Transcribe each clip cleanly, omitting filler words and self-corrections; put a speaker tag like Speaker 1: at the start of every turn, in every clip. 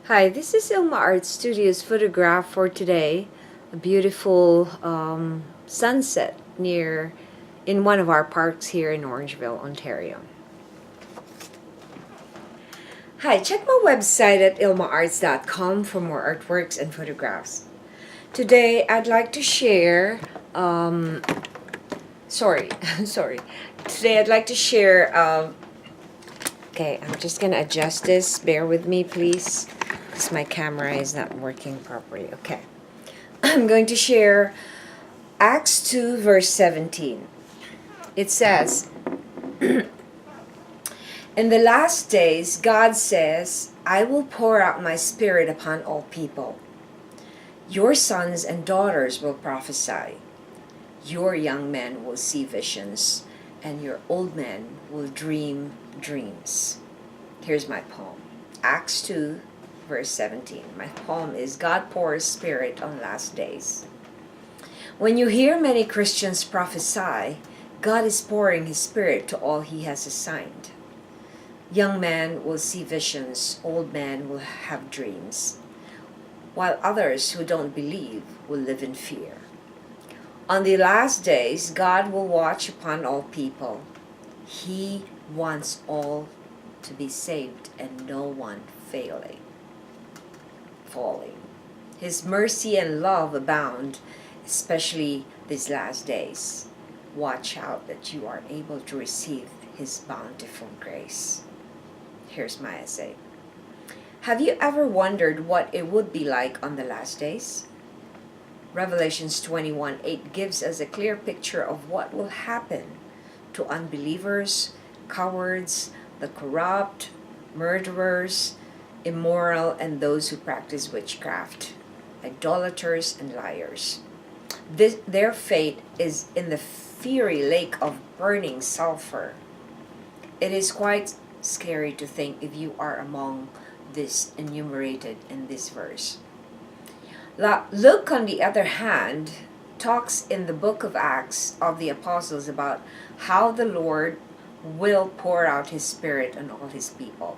Speaker 1: Hi, this is Ilma Art Studios photograph for today. A beautiful sunset in one of our parks here in Orangeville, Ontario. Hi, check my website at ilmaarts.com for more artworks and photographs. Today, I'd like to share. Sorry, sorry. Today, I'd like to share. Okay, I'm just gonna adjust this. Bear with me, please, because my camera is not working properly. Okay. I'm going to share Acts 2, verse 17. It says, in the last days, God says, I will pour out my spirit upon all people. Your sons and daughters will prophesy. Your young men will see visions, and your old men will dream dreams. Here's my poem. Acts 2, verse 17. My poem is God pours spirit on last days. When you hear many Christians prophesy, God is pouring His Spirit to all He has assigned. Young men will see visions, old men will have dreams, while others who don't believe will live in fear. On the last days, God will watch upon all people. He wants all to be saved and no one falling. His mercy and love abound, especially these last days. Watch out that you are able to receive His bountiful grace. Here's my essay. Have you ever wondered what it would be like on the last days? Revelations 21:8 gives us a clear picture of what will happen to unbelievers, cowards, the corrupt, murderers, immoral, and those who practice witchcraft, idolaters, and liars. Their fate is in the fiery lake of burning sulfur. It is quite scary to think if you are among this enumerated in this verse. Luke, on the other hand, talks in the book of Acts of the Apostles about how the Lord will pour out His Spirit on all His people.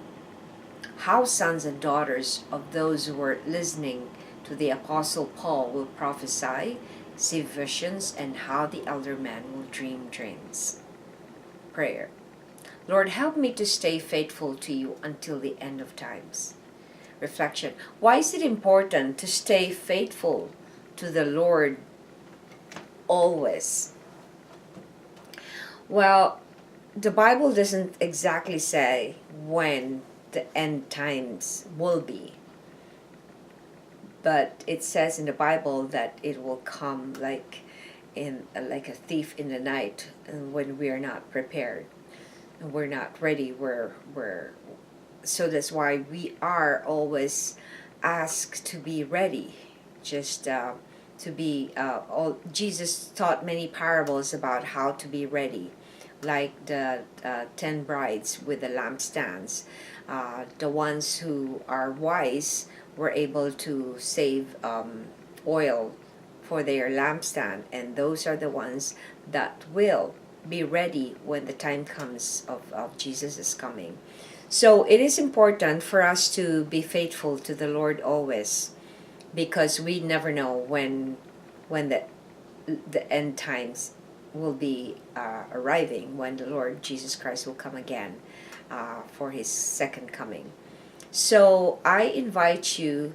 Speaker 1: How sons and daughters of those who were listening to the Apostle Paul will prophesy, see visions, and how the elder men will dream dreams. Prayer. Lord, help me to stay faithful to You until the end of times. Reflection. Why is it important to stay faithful to the Lord always? Well, the Bible doesn't exactly say when the end times will be. But it says in the Bible that it will come like a thief in the night, and when we are not prepared and we're not ready, so that's why we are always asked to be ready. Just to be Jesus taught many parables about how to be ready, like the 10 brides with the lampstands. The ones who are wise were able to save oil for their lampstand, and those are the ones that will be ready when the time comes of Jesus' coming. So it is important for us to be faithful to the Lord always, because we never know when the end times will be arriving, when the Lord Jesus Christ will come again for His second coming. So I invite you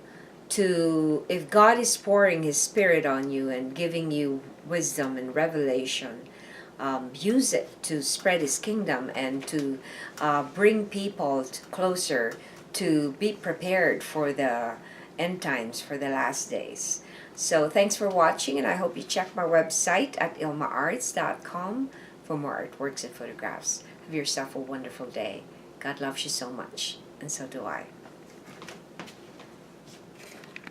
Speaker 1: to, if God is pouring His Spirit on you and giving you wisdom and revelation, use it to spread His kingdom and to bring people closer, to be prepared for the end times, for the last days. So thanks for watching, and I hope you check my website at ilmaarts.com for more artworks and photographs. Have yourself a wonderful day. God loves you so much, and so do I.